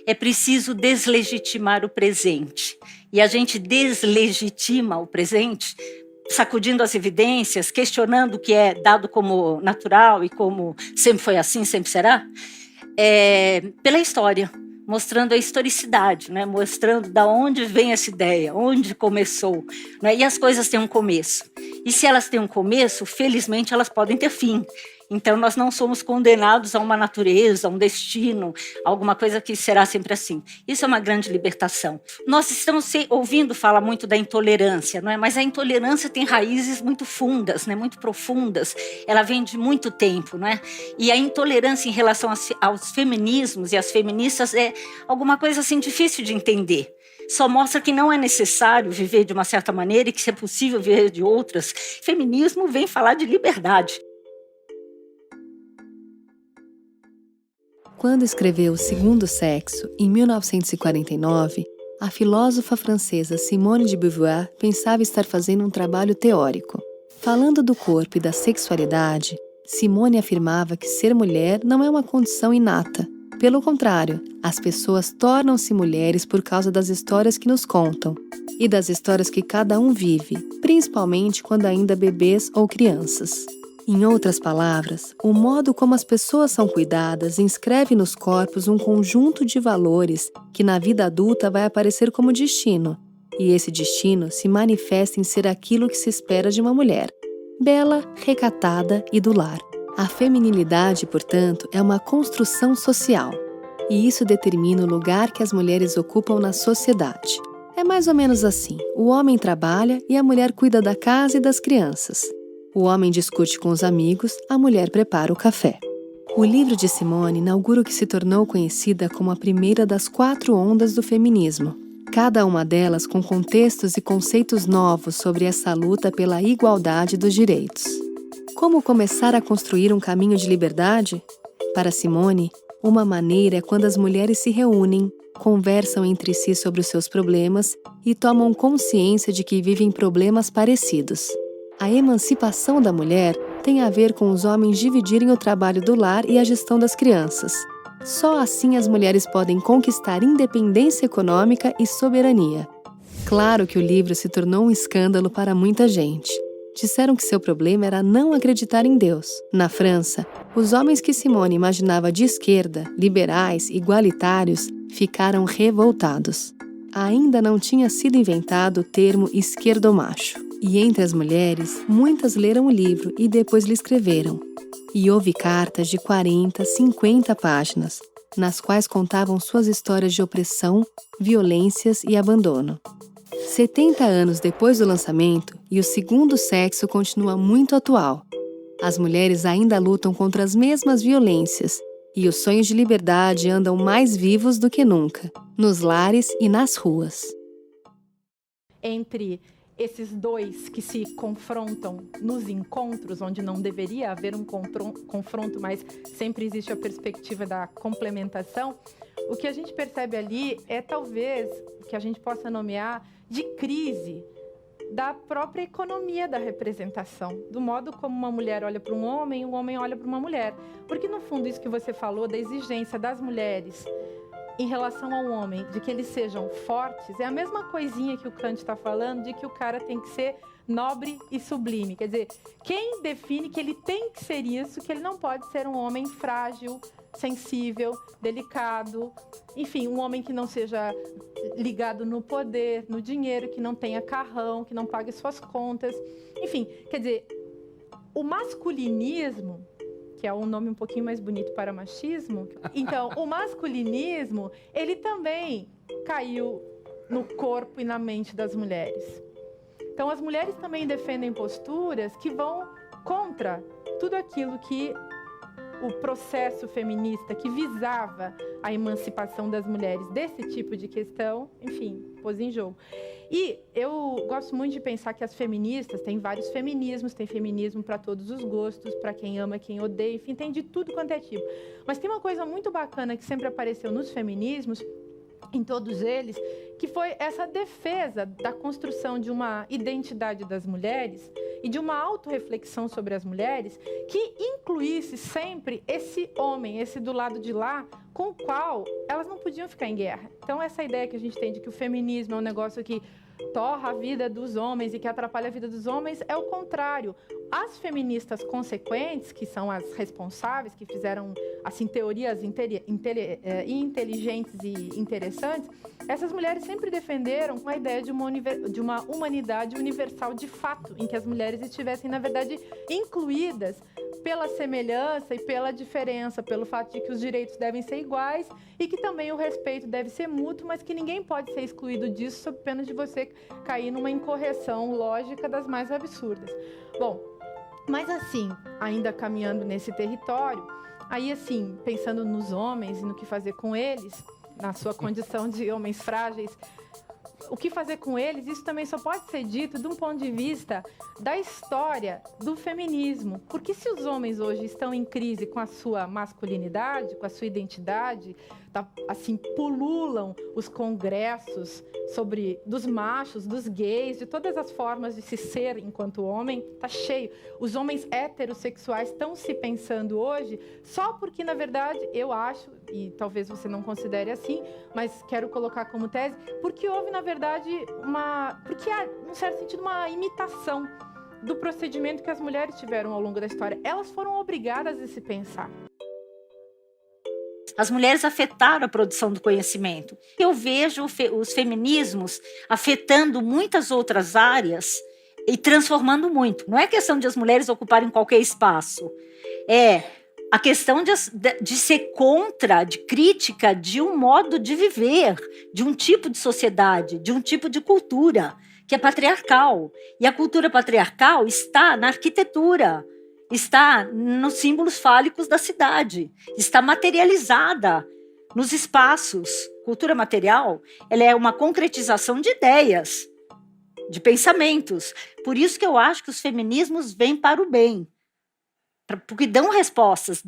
é preciso deslegitimar o presente. E a gente deslegitima o presente sacudindo as evidências, questionando o que é dado como natural e como sempre foi assim, sempre será, pela história, mostrando a historicidade, né? Mostrando da onde vem essa ideia, onde começou, né? E as coisas têm um começo. E se elas têm um começo, felizmente elas podem ter fim. Então, nós não somos condenados a uma natureza, a um destino, a alguma coisa que será sempre assim. Isso é uma grande libertação. Nós estamos ouvindo falar muito da intolerância, não é? Mas a intolerância tem raízes muito fundas, né? Muito profundas. Ela vem de muito tempo, não é? E a intolerância em relação aos feminismos e às feministas é alguma coisa assim difícil de entender. Só mostra que não é necessário viver de uma certa maneira e que é possível viver de outras. Feminismo vem falar de liberdade. Quando escreveu O Segundo Sexo, em 1949, a filósofa francesa Simone de Beauvoir pensava estar fazendo um trabalho teórico. Falando do corpo e da sexualidade, Simone afirmava que ser mulher não é uma condição inata. Pelo contrário, as pessoas tornam-se mulheres por causa das histórias que nos contam e das histórias que cada um vive, principalmente quando ainda bebês ou crianças. Em outras palavras, o modo como as pessoas são cuidadas inscreve nos corpos um conjunto de valores que na vida adulta vai aparecer como destino, e esse destino se manifesta em ser aquilo que se espera de uma mulher: bela, recatada e do lar. A feminilidade, portanto, é uma construção social, e isso determina o lugar que as mulheres ocupam na sociedade. É mais ou menos assim: o homem trabalha e a mulher cuida da casa e das crianças. O homem discute com os amigos, a mulher prepara o café. O livro de Simone inaugura o que se tornou conhecida como a primeira das 4 ondas do feminismo, cada uma delas com contextos e conceitos novos sobre essa luta pela igualdade dos direitos. Como começar a construir um caminho de liberdade? Para Simone, uma maneira é quando as mulheres se reúnem, conversam entre si sobre os seus problemas e tomam consciência de que vivem problemas parecidos. A emancipação da mulher tem a ver com os homens dividirem o trabalho do lar e a gestão das crianças. Só assim as mulheres podem conquistar independência econômica e soberania. Claro que o livro se tornou um escândalo para muita gente. Disseram que seu problema era não acreditar em Deus. Na França, os homens que Simone imaginava de esquerda, liberais, igualitários, ficaram revoltados. Ainda não tinha sido inventado o termo esquerdomacho. E entre as mulheres, muitas leram o livro e depois lhe escreveram. E houve cartas de 40, 50 páginas, nas quais contavam suas histórias de opressão, violências e abandono. 70 anos depois do lançamento, e O Segundo Sexo continua muito atual. As mulheres ainda lutam contra as mesmas violências, e os sonhos de liberdade andam mais vivos do que nunca, nos lares e nas ruas. Entre esses dois que se confrontam nos encontros, onde não deveria haver um confronto, mas sempre existe a perspectiva da complementação, o que a gente percebe ali é talvez o que a gente possa nomear de crise da própria economia da representação, do modo como uma mulher olha para um homem e um homem olha para uma mulher. Porque, no fundo, isso que você falou da exigência das mulheres em relação ao homem, de que eles sejam fortes, é a mesma coisinha que o Kant está falando, de que o cara tem que ser nobre e sublime. Quer dizer, quem define que ele tem que ser isso, que ele não pode ser um homem frágil, sensível, delicado, enfim, um homem que não seja ligado no poder, no dinheiro, que não tenha carrão, que não pague suas contas. Enfim, quer dizer, o masculinismo, que é um nome um pouquinho mais bonito para machismo. Então, o masculinismo, ele também caiu no corpo e na mente das mulheres. Então, as mulheres também defendem posturas que vão contra tudo aquilo que o processo feminista, que visava a emancipação das mulheres desse tipo de questão, enfim, pôs em jogo. E eu gosto muito de pensar que as feministas, tem vários feminismos, tem feminismo para todos os gostos, para quem ama, quem odeia, enfim, tem de tudo quanto é tipo. Mas tem uma coisa muito bacana que sempre apareceu nos feminismos, em todos eles, que foi essa defesa da construção de uma identidade das mulheres e de uma autorreflexão sobre as mulheres que incluísse sempre esse homem, esse do lado de lá, com o qual elas não podiam ficar em guerra. Então, essa ideia que a gente tem de que o feminismo é um negócio que torra a vida dos homens e que atrapalha a vida dos homens é o contrário. As feministas consequentes, que são as responsáveis, que fizeram assim, teorias inteligentes e interessantes, essas mulheres sempre defenderam a ideia de uma humanidade universal de fato, em que as mulheres estivessem, na verdade, incluídas pela semelhança e pela diferença, pelo fato de que os direitos devem ser iguais e que também o respeito deve ser mútuo, mas que ninguém pode ser excluído disso sob pena de você cair numa incorreção lógica das mais absurdas. Bom, mas assim, ainda caminhando nesse território, aí assim, pensando nos homens e no que fazer com eles, na sua condição de homens frágeis, o que fazer com eles, isso também só pode ser dito de um ponto de vista da história do feminismo. Porque se os homens hoje estão em crise com a sua masculinidade, com a sua identidade, assim, pululam os congressos dos machos, dos gays, de todas as formas de se ser enquanto homem, tá cheio. Os homens heterossexuais estão se pensando hoje só porque, na verdade, eu acho, e talvez você não considere assim, mas quero colocar como tese, porque houve, na verdade, porque há, num certo sentido, uma imitação do procedimento que as mulheres tiveram ao longo da história. Elas foram obrigadas a se pensar. As mulheres afetaram a produção do conhecimento. Eu vejo os feminismos afetando muitas outras áreas e transformando muito. Não é questão de as mulheres ocuparem qualquer espaço. É a questão de ser contra, de crítica de um modo de viver, de um tipo de sociedade, de um tipo de cultura, que é patriarcal. E a cultura patriarcal está na arquitetura, está nos símbolos fálicos da cidade, está materializada nos espaços. Cultura material, ela é uma concretização de ideias, de pensamentos. Por isso que eu acho que os feminismos vêm para o bem, porque dão respostas,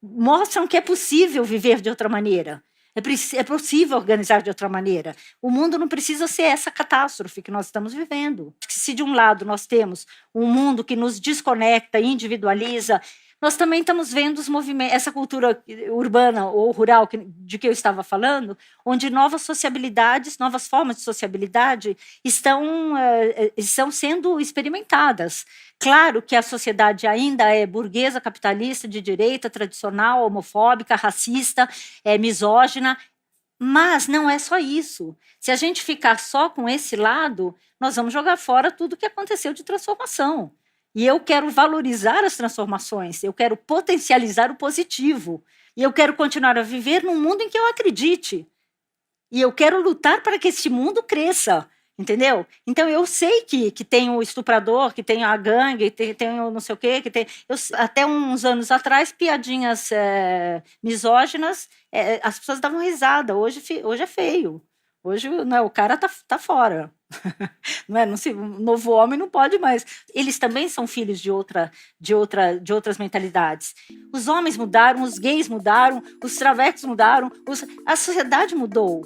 mostram que é possível viver de outra maneira, é possível organizar de outra maneira. O mundo não precisa ser essa catástrofe que nós estamos vivendo. Se de um lado nós temos um mundo que nos desconecta, individualiza, nós também estamos vendo os movimentos, essa cultura urbana ou rural de que eu estava falando, onde novas sociabilidades, novas formas de sociabilidade estão sendo experimentadas. Claro que a sociedade ainda é burguesa, capitalista, de direita, tradicional, homofóbica, racista, misógina, mas não é só isso. Se a gente ficar só com esse lado, nós vamos jogar fora tudo o que aconteceu de transformação. E eu quero valorizar as transformações, eu quero potencializar o positivo, e eu quero continuar a viver num mundo em que eu acredite. E eu quero lutar para que esse mundo cresça, entendeu? Então, eu sei que tem o estuprador, que tem a gangue, tem o não sei o quê, até uns anos atrás, piadinhas misóginas, as pessoas davam risada, hoje é feio. Hoje, o cara tá fora. Não é? O novo homem não pode mais. Eles também são filhos de outras mentalidades. Os homens mudaram, os gays mudaram, os travestis mudaram, a sociedade mudou.